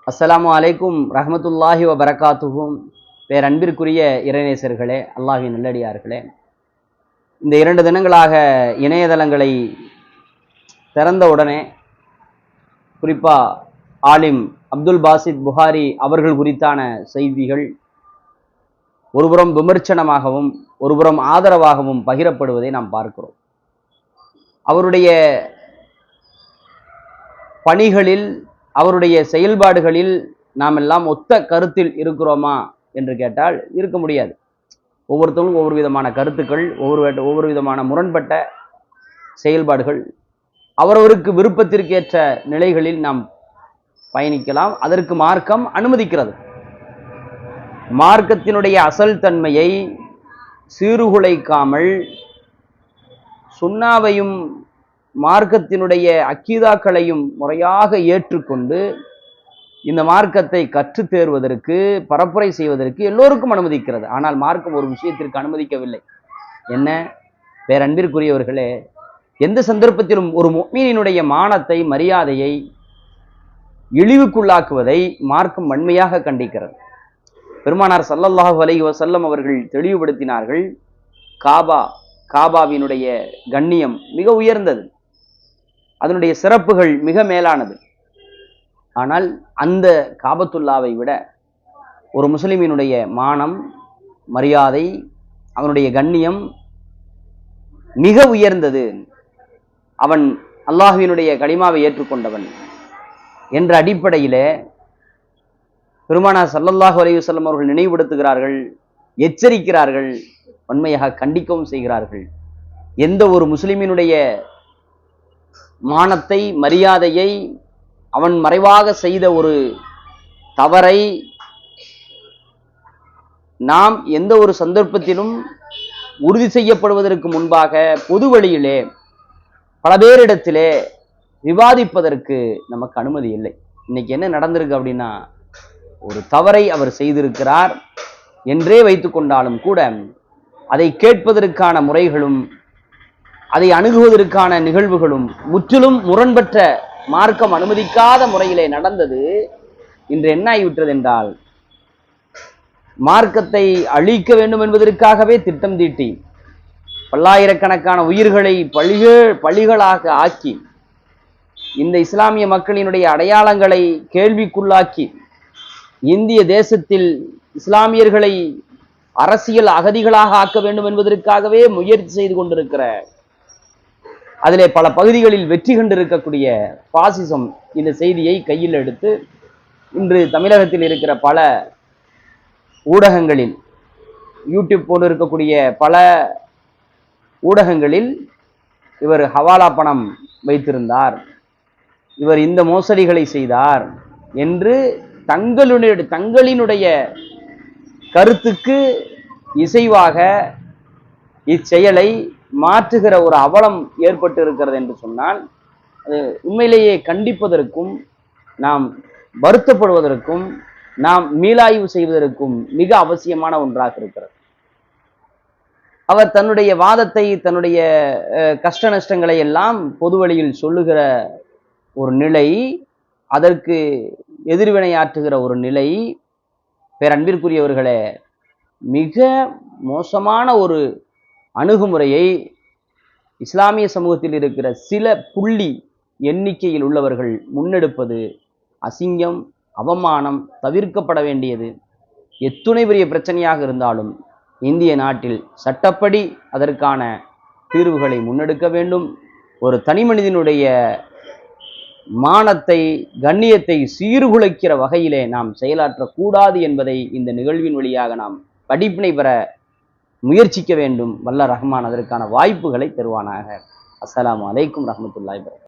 அஸ்ஸலாமு அலைக்கும் ரஹ்மத்துல்லாஹி வ பரகாத்துஹும். பேரன்பிற்குரிய இறைநேசர்களே, அல்லாஹ்வின் நல்லடியார்களே, இந்த 2 தினங்களாக இணையதளங்களை திறந்த உடனே குறிப்பா ஆலிம் அப்துல் பாசித் புகாரி அவர்கள் குறித்தான செய்திகள் ஒருபுறம் விமர்சனமாகவும் ஒருபுறம் ஆதரவாகவும் பகிரப்படுவதை நாம் பார்க்கிறோம். அவருடைய பணிகளில், அவருடைய செயல்பாடுகளில் நாம் எல்லாம் ஒத்த கருத்தில் இருக்கிறோமா என்று கேட்டால் இருக்க முடியாது. ஒவ்வொருத்தவங்களும் ஒவ்வொரு விதமான கருத்துக்கள், ஒவ்வொரு விதமான முரண்பட்ட செயல்பாடுகள், அவரவருக்கு விருப்பத்திற்கேற்ற நிலைகளில் நாம் பயணிக்கலாம். அதற்கு மார்க்கம் அனுமதிக்கிறது. மார்க்கத்தினுடைய அசல் தன்மையை சீர்குலைக்காமல் சுன்னாவையும் மார்க்கத்தினுடைய அக்கீதாக்களையும் முறையாக ஏற்றுக்கொண்டு இந்த மார்க்கத்தை கற்று தேர்வதற்கு, பரப்புரை செய்வதற்கு எல்லோருக்கும் அனுமதிக்கிறது. ஆனால் மார்க்கம் ஒரு விஷயத்திற்கு அனுமதிக்கவில்லை. என்ன? பேரன்பிற்குரியவர்களே, எந்த சந்தர்ப்பத்திலும் ஒரு முஃமினினுடைய மானத்தை, மரியாதையை இழிவுக்குள்ளாக்குவதை மார்க்கம் வன்மையாக கண்டிக்கிறது. பெருமானார் ஸல்லல்லாஹு அலைஹி வஸல்லம் அவர்கள் தெளிவுபடுத்தினார்கள், காபாவினுடைய கண்ணியம் மிக உயர்ந்தது, அதனுடைய சிறப்புகள் மிக மேலானது. ஆனால் அந்த காபத்துல்லாவை விட ஒரு முஸ்லிமினுடைய மானம், மரியாதை, அவனுடைய கண்ணியம் மிக உயர்ந்தது. அவன் அல்லாஹ்வினுடைய கலிமாவை ஏற்றுக்கொண்டவன் என்ற அடிப்படையிலே பெருமானார் ஸல்லல்லாஹு அலைஹி வஸல்லம் அவர்கள் நினைவுபடுத்துகிறார்கள், எச்சரிக்கிறார்கள், வன்மையாக கண்டிக்கவும் செய்கிறார்கள். எந்த ஒரு முஸ்லிமினுடைய மானத்தை, மரியாதையை, அவன் மறைவாக செய்த ஒரு தவறை நாம் எந்த ஒரு சந்தர்ப்பத்திலும் உறுதி செய்யப்படுவதற்கு முன்பாக பொது வழியிலே பல பேரிடத்திலே விவாதிப்பதற்கு நமக்கு அனுமதி இல்லை. இன்னைக்கு என்ன நடந்திருக்கு அப்படின்னா, ஒரு தவறை அவர் செய்திருக்கிறார் என்றே வைத்துக் கொண்டாலும் கூட அதை கேட்பதற்கான முறைகளும் அதை அணுகுவதற்கான நிகழ்வுகளும் முற்றிலும் முரண்பட்ட, மார்க்கம் அனுமதிக்காத முறையிலே நடந்தது. இன்று என்ன ஆகிவிட்டது என்றால், மார்க்கத்தை அழிக்க வேண்டும் என்பதற்காகவே திட்டம் தீட்டி பல்லாயிரக்கணக்கான உயிர்களை பலிகளாக ஆக்கி, இந்த இஸ்லாமிய மக்களினுடைய அடையாளங்களை கேள்விக்குள்ளாக்கி, இந்திய தேசத்தில் இஸ்லாமியர்களை அரசியல் அகதிகளாக ஆக்க வேண்டும் என்பதற்காகவே முயற்சி செய்து கொண்டிருக்கிற, அதிலே பல பகுதிகளில் வெற்றி கண்டிருக்கக்கூடிய பாசிசம் இந்த செய்தியை கையில் எடுத்து இன்று தமிழகத்தில் இருக்கிற பல ஊடகங்களில், யூடியூப் போன்று இருக்கக்கூடிய பல ஊடகங்களில் இவர் ஹவாலா பணம் வைத்திருந்தார், இவர் இந்த மோசடிகளை செய்தார் என்று தங்களினுடைய கருத்துக்கு இசைவாக இச்செயலை மாற்றுகிற ஒரு அவலம் ஏற்பட்டு இருக்கிறது என்று சொன்னால், அது உண்மையிலேயே கண்டிப்பதற்கும், நாம் வருத்தப்படுவதற்கும், நாம் மீளாய்வு செய்வதற்கும் மிக அவசியமான ஒன்றாக இருக்கிறது. அவர் தன்னுடைய வாதத்தை, தன்னுடைய கஷ்ட நஷ்டங்களை எல்லாம் பொது வழியில் சொல்லுகிற ஒரு நிலை, அதற்கு எதிர்வினையாற்றுகிற ஒரு நிலை, பேரன்பிற்குரியவர்களே, மிக மோசமான ஒரு அணுகுமுறையை இஸ்லாமிய சமூகத்தில் இருக்கிற சில புள்ளி எண்ணிக்கையில் உள்ளவர்கள் முன்னெடுப்பது அசிங்கம், அவமானம், தவிர்க்கப்பட வேண்டியது. எத்துணை பெரிய பிரச்சனையாக இருந்தாலும் இந்திய நாட்டில் சட்டப்படி அதற்கான தீர்வுகளை முன்னெடுக்க வேண்டும். ஒரு தனி மனிதனுடைய மானத்தை, கண்ணியத்தை சீர்குலைக்கிற வகையிலே நாம் செயலாற்றக்கூடாது என்பதை இந்த நிகழ்வின் வழியாக நாம் படிப்பினை பெற முயற்சிக்க வேண்டும். வல்ல ரஹ்மான் அதற்கான வாய்ப்புகளை தருவானாக. அஸ்ஸலாமு அலைக்கும் ரஹ்மத்துல்லாஹி வபரகாத்துஹு.